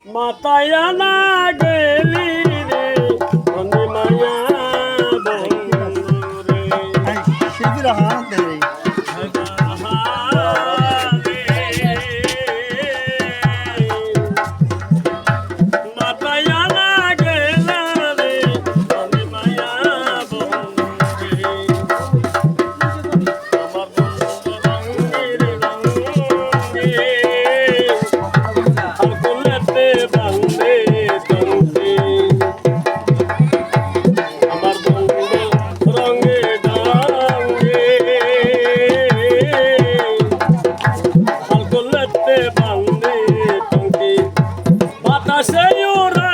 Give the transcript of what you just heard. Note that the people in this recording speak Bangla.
মাতায়া না গেলি রে ধনী মায়া বন্ধু রে শিল্পীরা হাত দেবে মাতায়া না গেলা রে ধনী মায়া বন্ধু রে আমার বন্ধু রঙের রঙে আকুলেতে বান্ধে তন্তে আমার বন্ধু রঙে ডাঙ্গে আকুলেতে বান্ধে তন্তে বাতাসে উড়া